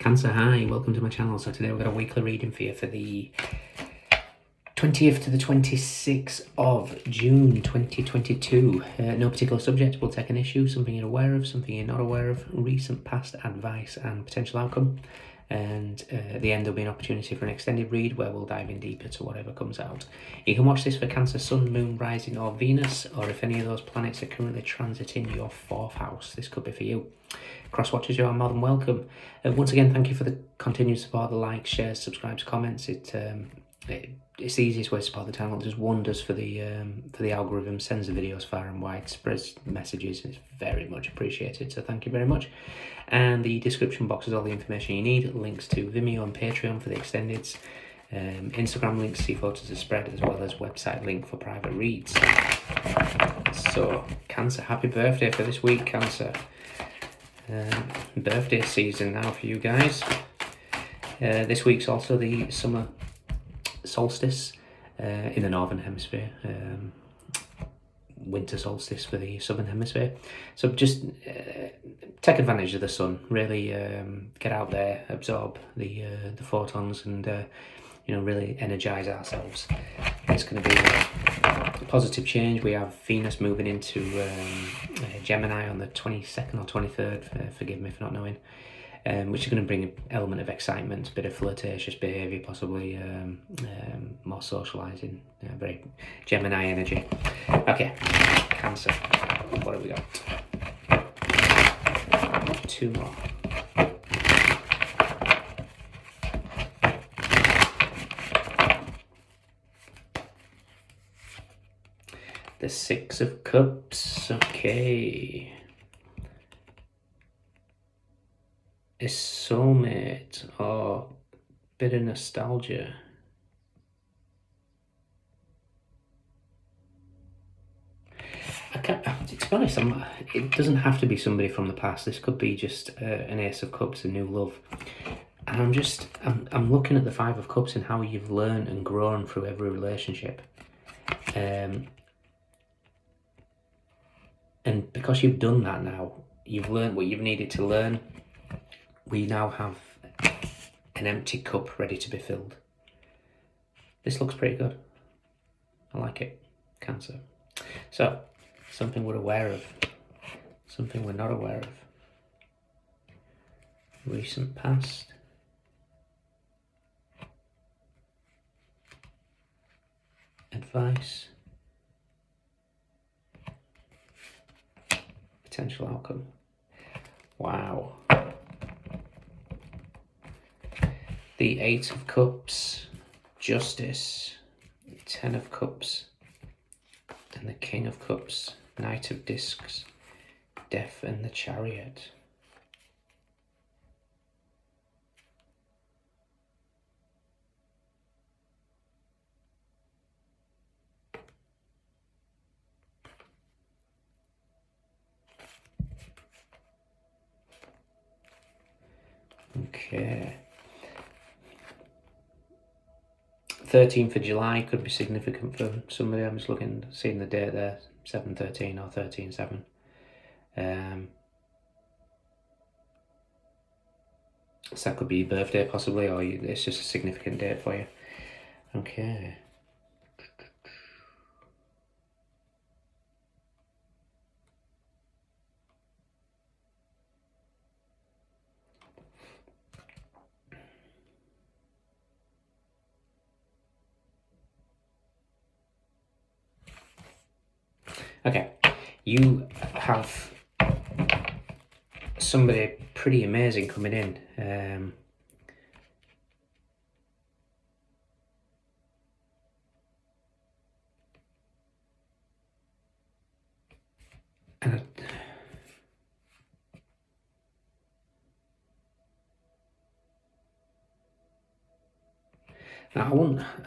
Cancer, hi, welcome to my channel. So today we've got a weekly reading for you for the 20th to the 26th of June 2022. No particular subject, we'll take an issue, something you're aware of, something you're not aware of, recent past advice and potential outcome. And at the end there'll be an opportunity for an extended read where we'll dive in deeper to whatever comes out. You can watch this for Cancer, Sun, Moon, Rising or Venus, or if any of those planets are currently transiting your 4th house, this could be for you. Cross-watchers, you are more than welcome. Once again, thank you for the continued support, the likes, shares, subscribes, comments. It's the easiest way to support the channel. It does wonders for the algorithm, sends the videos far and wide, spreads messages. It's very much appreciated, so thank you very much. And the description box is all the information you need, links to Vimeo and Patreon for the extendeds, Instagram links, see photos of spread, as well as website link for private reads. So, Cancer, happy birthday for this week, Cancer. Birthday season now for you guys. This week's also the summer solstice in the northern hemisphere, winter solstice for the southern hemisphere. So just take advantage of the sun, really get out there, absorb the photons and really energize ourselves. It's going to be a positive change. We have Venus moving into Gemini on the 22nd or 23rd, forgive me for not knowing, which is going to bring an element of excitement, a bit of flirtatious behaviour, possibly more socialising, very Gemini energy. Okay, Cancer, what have we got? 2 more. The 6 of Cups, okay. A soulmate or bit of nostalgia. To be honest, it doesn't have to be somebody from the past. This could be just an Ace of Cups, a new love. And I'm looking at the 5 of Cups and how you've learned and grown through every relationship. And because you've done that now, you've learned what you've needed to learn. We now have an empty cup ready to be filled. This looks pretty good. I like it, Cancer. So, something we're aware of, something we're not aware of. Recent past. Advice. Potential outcome. Wow. The 8 of Cups, Justice, 10 of Cups, and the King of Cups, Knight of Discs, Death and the Chariot. Okay. 13th of July could be significant for somebody. I'm just seeing the date there, 7/13 or 13/7. So that could be your birthday possibly, or it's just a significant date for you. Okay. Okay, you have somebody pretty amazing coming in. And now,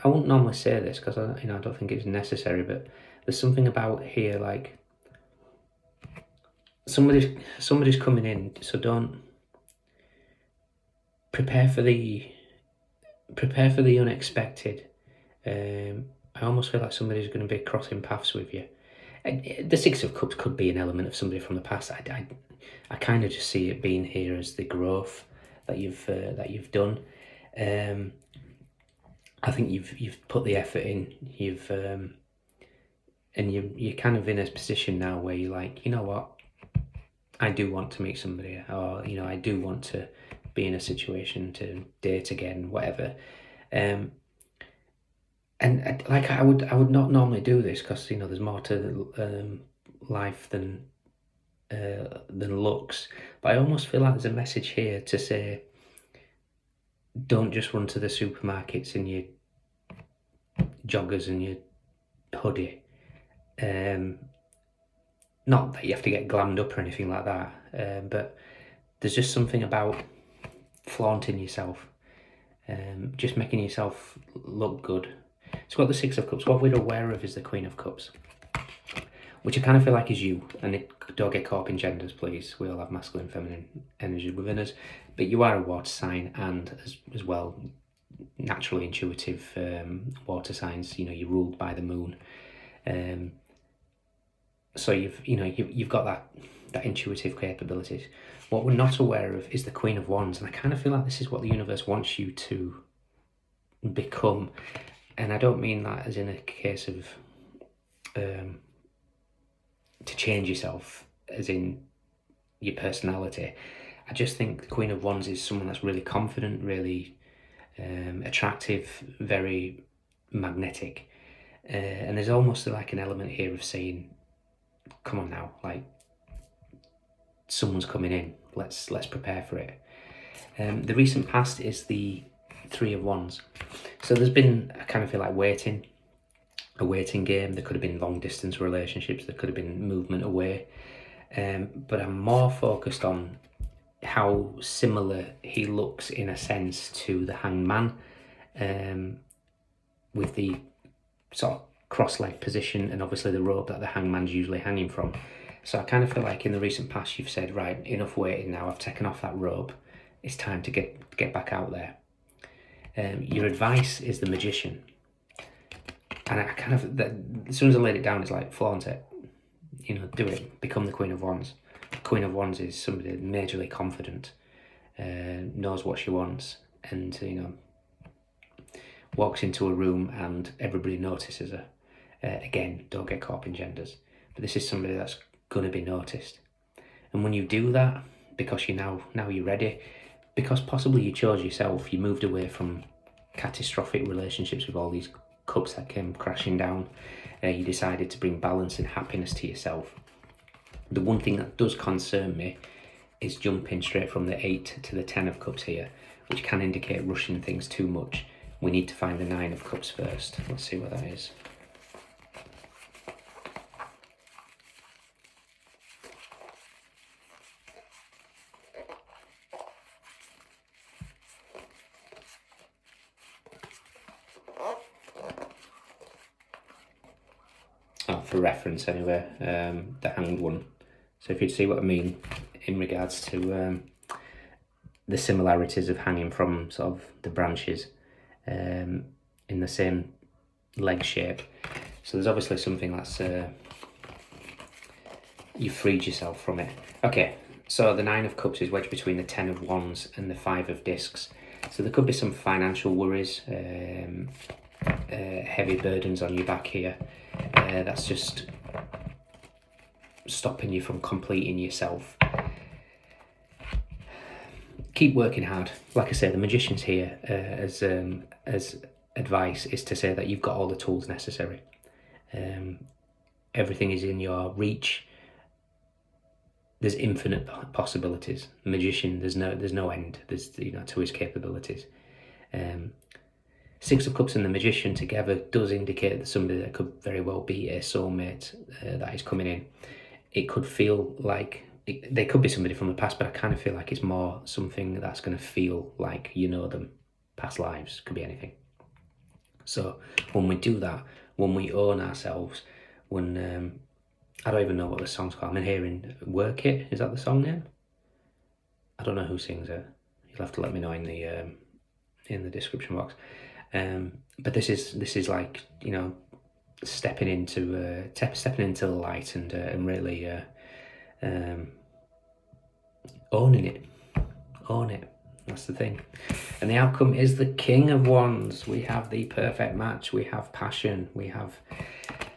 I wouldn't normally say this because I don't think it's necessary, but there's something about here, like somebody's coming in, so don't prepare for the unexpected. I almost feel like somebody's going to be crossing paths with you. The 6 of Cups could be an element of somebody from the past. I kind of just see it being here as the growth, that you've done. I think you've put the effort in. And you're kind of in a position now where you're like, you know what, I do want to meet somebody, or I do want to be in a situation to date again, whatever. And like I would not normally do this, because there's more to life than looks. But I almost feel like there's a message here to say, don't just run to the supermarkets in your joggers and your hoodie. Not that you have to get glammed up or anything like that, but there's just something about flaunting yourself, just making yourself look good. It's got the Six of Cups. What we're aware of is the Queen of Cups, which I kind of feel like is you. And don't get caught up in genders, please. We all have masculine, feminine energy within us, but you are a water sign, and as well, naturally intuitive water signs. You're ruled by the moon. So you've got that intuitive capabilities. What we're not aware of is the Queen of Wands, and I kind of feel like this is what the universe wants you to become. And I don't mean that as in a case of to change yourself, as in your personality. I just think the Queen of Wands is someone that's really confident, really attractive, very magnetic, and there's almost like an element here of saying, come on now, like, someone's coming in, let's prepare for it. The recent past is the Three of Wands. So there's been, I kind of feel like a waiting game. There could have been long distance relationships, there could have been movement away, but I'm more focused on how similar he looks in a sense to the Hanged Man, with the sort of cross-leg position, and obviously the rope that the Hanged Man's usually hanging from. So I kind of feel like in the recent past you've said, right, enough waiting now, I've taken off that rope, it's time to get back out there. Your advice is the Magician, and I kind of, as soon as I laid it down, it's like, flaunt it, do it, become the Queen of Wands. The Queen of Wands is somebody majorly confident, knows what she wants, and walks into a room and everybody notices her. Again, don't get caught up in genders, but this is somebody that's going to be noticed. And when you do that, because now you're ready, because possibly you chose yourself, you moved away from catastrophic relationships with all these cups that came crashing down, you decided to bring balance and happiness to yourself. The one thing that does concern me is jumping straight from the 8 to the 10 of Cups here, which can indicate rushing things too much. We need to find the 9 of Cups first. Let's see what that is. Oh, for reference anyway, the Hanged one. So if you'd see what I mean in regards to the similarities of hanging from sort of the branches in the same leg shape. So there's obviously something that's, you freed yourself from it. Okay, so the 9 of Cups is wedged between the 10 of Wands and the 5 of Discs. So there could be some financial worries, heavy burdens on your back here. That's just stopping you from completing yourself. Keep working hard. Like I say, the Magician's here as advice is to say that you've got all the tools necessary. Everything is in your reach. There's infinite possibilities. Magician, there's no end. There's to his capabilities. 6 of Cups and the Magician together does indicate that somebody that could very well be a soulmate that is coming in. It could feel like they could be somebody from the past, but I kind of feel like it's more something that's going to feel like them, past lives, could be anything. So when we do that, when we own ourselves, when I don't even know what the song's called. I'm hearing Work It. Is that the song name? I don't know who sings it. You'll have to let me know in the description box. But this is like stepping into the light and really owning it. That's the thing. And the outcome is the King of Wands. We have the perfect match. We have passion. We have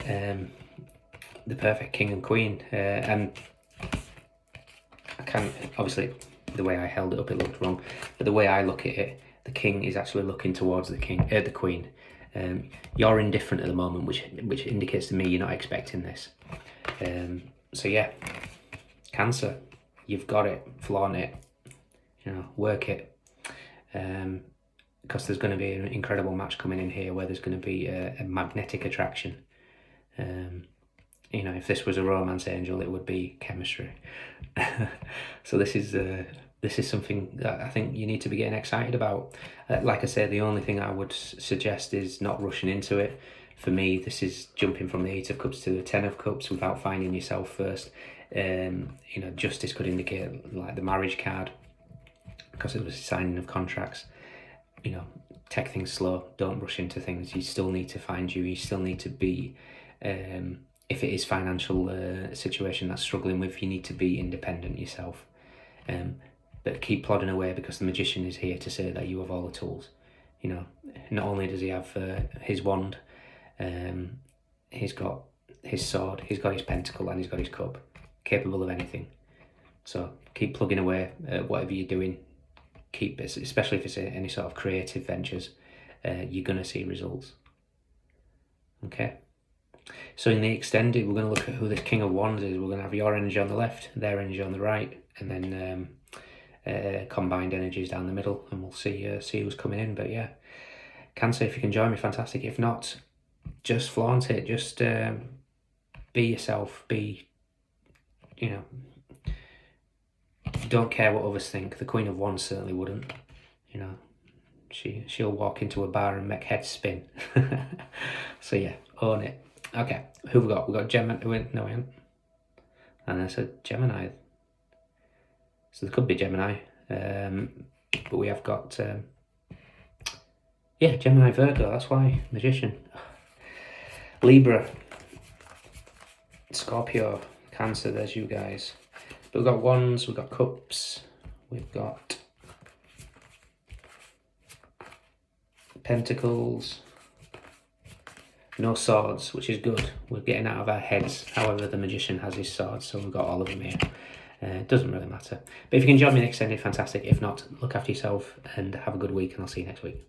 the perfect King and Queen. And I can't, obviously, the way I held it up, it looked wrong. But the way I look at it, the King is actually looking towards the Queen. You're indifferent at the moment, which indicates to me you're not expecting this. So yeah, Cancer, you've got it. Flaunt it. Work it. Because there's going to be an incredible match coming in here where there's going to be a magnetic attraction. If this was a romance angel, it would be chemistry. So this is something that I think you need to be getting excited about. Like I said, the only thing I would suggest is not rushing into it. For me, this is jumping from the 8 of Cups to the 10 of Cups without finding yourself first. Justice could indicate like the marriage card, because it was a signing of contracts. Take things slow. Don't rush into things. You still need to find you. You still need to be, if it is financial situation that's struggling with, you need to be independent yourself. But keep plodding away, because the Magician is here to say that you have all the tools. Not only does he have his wand, he's got his sword, he's got his pentacle, and he's got his cup. Capable of anything. So keep plugging away at whatever you're doing. Keep it, especially if it's any sort of creative ventures, you're going to see results. Okay. So in the extended, we're going to look at who this King of Wands is. We're going to have your energy on the left, their energy on the right, and then combined energies down the middle, and we'll see who's coming in. But yeah, Cancer, if you can join me, fantastic. If not, just flaunt it. Just be yourself. Don't care what others think. The Queen of Wands certainly wouldn't. She'll walk into a bar and make heads spin. So yeah, own it. Okay, who we got? We got Gemini. No, we haven't. And I said Gemini. So there could be Gemini. But we have got Gemini, Virgo. That's why Magician. Libra, Scorpio, Cancer. There's you guys. But we've got Wands, we've got Cups, we've got Pentacles, no swords, which is good. We're getting out of our heads. However, the Magician has his swords, so we've got all of them here. It doesn't really matter. But if you can join me next Sunday, fantastic. If not, look after yourself and have a good week, and I'll see you next week.